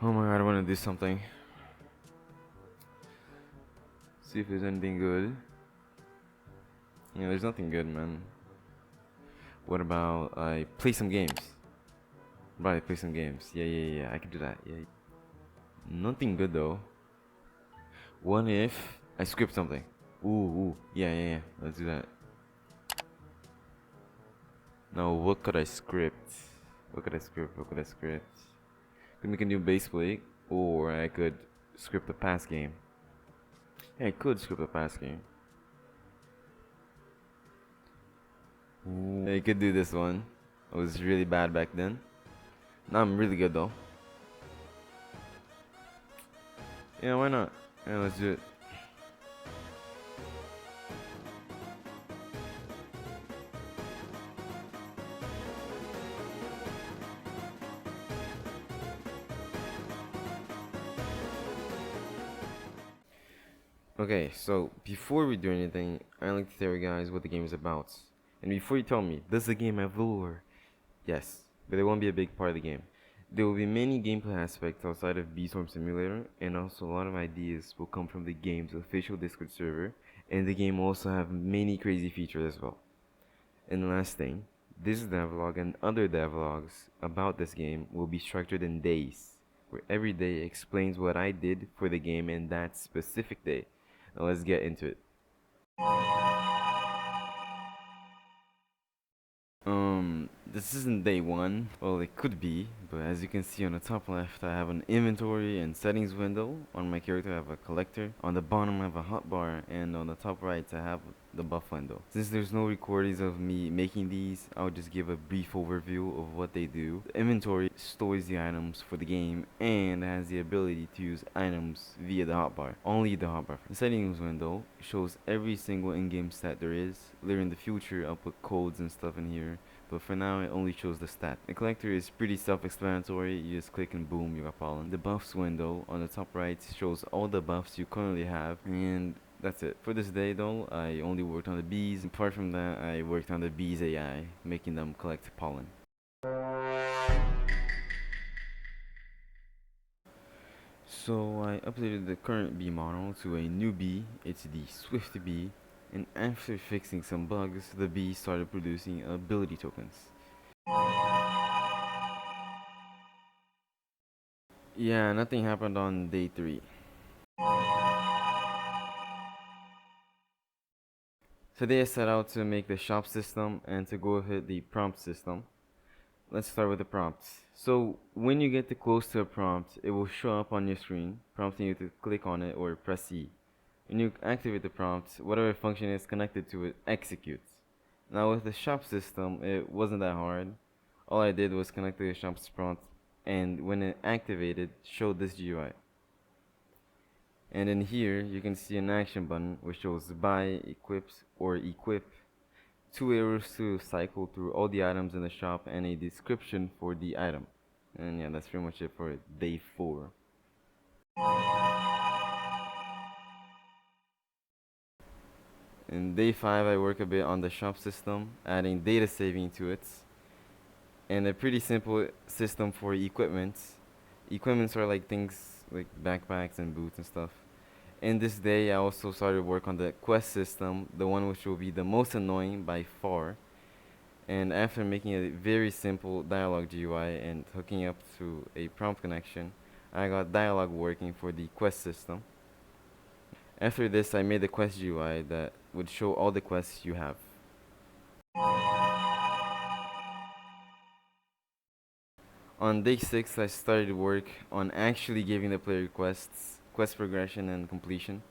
Oh my god, I want to do something. See if there's anything good. Yeah, there's nothing good, man. What about I play some games? Right, play some games. Yeah. I can do that. Yeah. Nothing good though. What if I script something? Ooh. Yeah. Let's do that. Now, what could I script? Could make a new base plate, or I could script a pass game. Yeah, I could script a pass game. Ooh. I could do this one. I was really bad back then. Now I'm really good though. Yeah, why not? Yeah, let's do it. Okay, so before we do anything, I'd like to tell you guys what the game is about. And before you tell me, does the game have lore? Yes, but it won't be a big part of the game. There will be many gameplay aspects outside of Beestorm Simulator, and also a lot of ideas will come from the game's official Discord server, and the game will also have many crazy features as well. And the last thing, this devlog and other devlogs about this game will be structured in days, where every day explains what I did for the game in that specific day. Now let's get into it. This isn't day one. Well, it could be, but as you can see on the top left, I have an inventory and settings window. On my character, I have a collector. On the bottom, I have a hotbar, and on the top right, I have the buff window. Since there's no recordings of me making these, I'll just give a brief overview of what they do. The inventory stores the items for the game and has the ability to use items via the hotbar. Only the hotbar. The settings window shows every single in-game stat there is. Later in the future, I'll put codes and stuff in here, but for now it only shows the stat. The collector is pretty self-explanatory. You just click and boom, you got pollen. The buffs window on the top right shows all the buffs you currently have, and that's it. For this day though, I only worked on the bees. Apart from that, I worked on the bees AI, making them collect pollen. So I updated the current bee model to a new bee. It's the Swift bee, and after fixing some bugs, the bee started producing ability tokens. Yeah, nothing happened on day 3. Today I set out to make the shop system and to go hit the prompt system. Let's start with the prompts. So when you get too close to a prompt, it will show up on your screen, prompting you to click on it or press E. When you activate the prompt, whatever function is connected to it executes. Now with the shop system, it wasn't that hard. All I did was connect to the shop's prompt, and when it activated, showed this GUI. And in here, you can see an action button which shows buy, equips, or equip. 2 arrows to cycle through all the items in the shop, and a description for the item. And yeah, that's pretty much it for day 4. In day 5, I work a bit on the shop system, adding data saving to it, and a pretty simple system for equipment. Equipments are like things like backpacks and boots and stuff. In this day, I also started work on the quest system, the one which will be the most annoying by far. And after making a very simple dialogue GUI and hooking up to a prompt connection, I got dialogue working for the quest system. After this, I made the quest GUI that would show all the quests you have. On day 6, I started work on actually giving the player quests, quest progression and completion.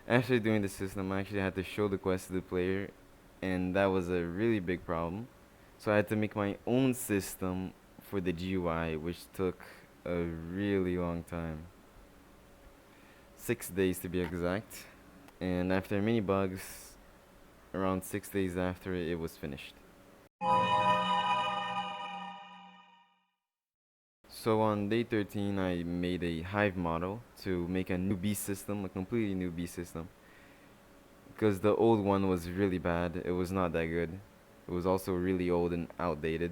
After doing the system, I actually had to show the quest to the player, and that was a really big problem. So I had to make my own system for the GUI, which took a really long time. 6 days to be exact. And after many bugs, around 6 days after it was finished. So on day 13, I made a Hive model to make a new bee system, a completely new bee system. Because the old one was really bad, it was not that good. It was also really old and outdated.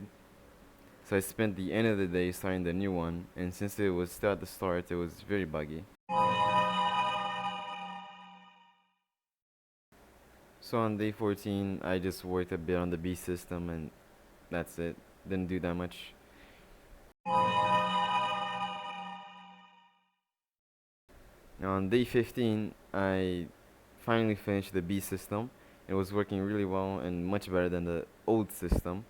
So I spent the end of the day starting the new one, and since it was still at the start, it was very buggy. So on day 14, I just worked a bit on the B system, and that's it. Didn't do that much. Now on day 15, I finally finished the B system. It was working really well and much better than the old system.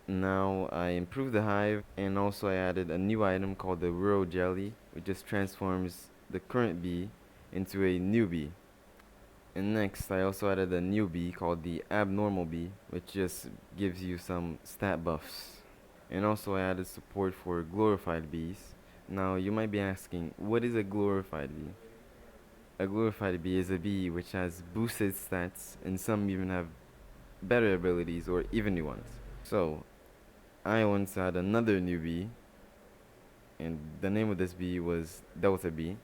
Now I improved the hive, and also I added a new item called the Rural Jelly, which just transforms the current bee into a new bee. And next I also added a new bee called the Abnormal Bee, which just gives you some stat buffs. And also I added support for glorified bees. Now you might be asking, what is a glorified bee? A glorified bee is a bee which has boosted stats, and some even have better abilities or even new ones. So I once had another new bee, and the name of this bee was Delta Bee.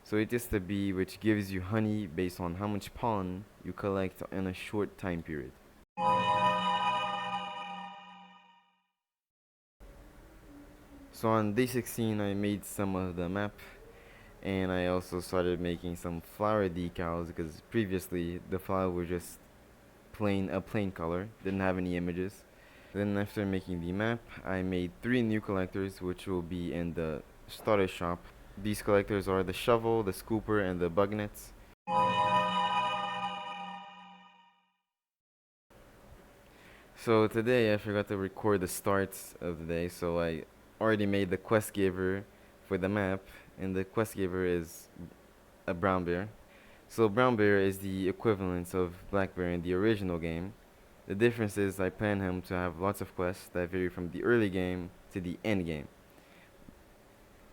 So it's just a bee which gives you honey based on how much pollen you collect in a short time period. So on day 16 I made some of the map, and I also started making some flower decals because previously the flower was just plain color, didn't have any images. Then after making the map, I made 3 new collectors which will be in the starter shop. These collectors are the shovel, the scooper, and the bug nets. So today I forgot to record the starts of the day, so I already made the quest giver for the map, and the quest giver is a brown bear. So brown bear is the equivalent of black bear in the original game. The difference is I plan him to have lots of quests that vary from the early game to the end game.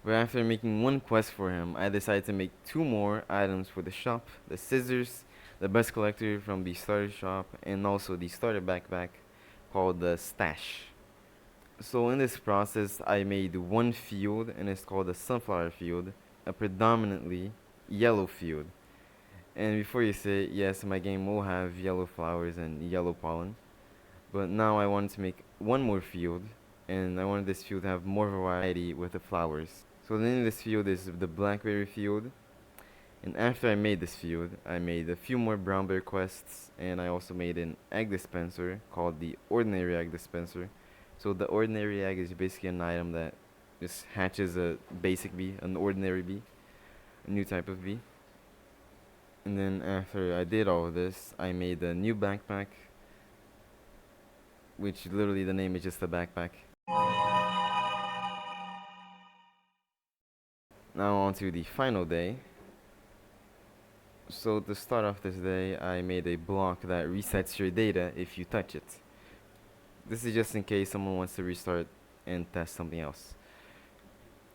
But after making one quest for him, I decided to make 2 more items for the shop: the scissors, the best collector from the starter shop, and also the starter backpack called the stash. So in this process, I made one field, and it's called the sunflower field, a predominantly yellow field. And before you say, yes, my game will have yellow flowers and yellow pollen, but now I wanted to make one more field, and I wanted this field to have more variety with the flowers. So the name of this field is the Blackberry Field. And after I made this field, I made a few more brown bear quests, and I also made an egg dispenser called the Ordinary Egg Dispenser. So the Ordinary Egg is basically an item that just hatches a basic bee, an ordinary bee, a new type of bee. And then after I did all of this, I made a new backpack, which literally the name is just a backpack. Now on to the final day. So to start off this day, I made a block that resets your data if you touch it. This is just in case someone wants to restart and test something else.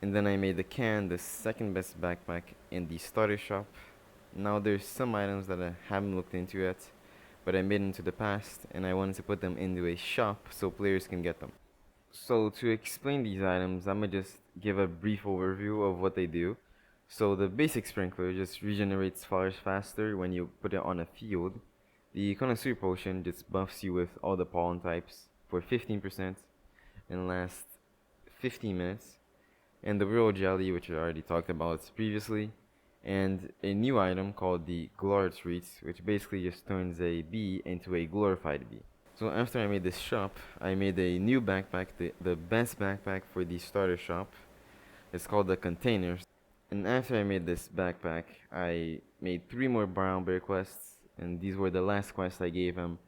And then I made the can, the second best backpack in the starter shop. Now there's some items that I haven't looked into yet, but I made into the past, and I wanted to put them into a shop so players can get them. So to explain these items, I'm gonna just give a brief overview of what they do. So the basic sprinkler just regenerates flowers faster when you put it on a field. The connoisseur potion just buffs you with all the pollen types for 15% and lasts 15 minutes. And the Rural Jelly, which I already talked about previously. And a new item called the Glory Treats, which basically just turns a bee into a glorified bee. So after I made this shop, I made a new backpack, the best backpack for the starter shop. It's called the Containers. And after I made this backpack, I made 3 more brown bear quests, and these were the last quests I gave him.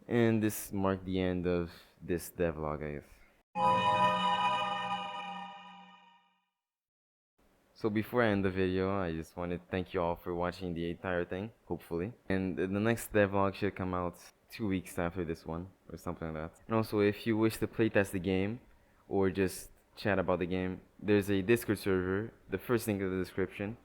And this marked the end of this devlog, I guess. So before I end the video, I just want to thank you all for watching the entire thing, hopefully. And the next devlog should come out 2 weeks after this one, or something like that. And also, if you wish to playtest the game, or just chat about the game, there's a Discord server, the first link in the description.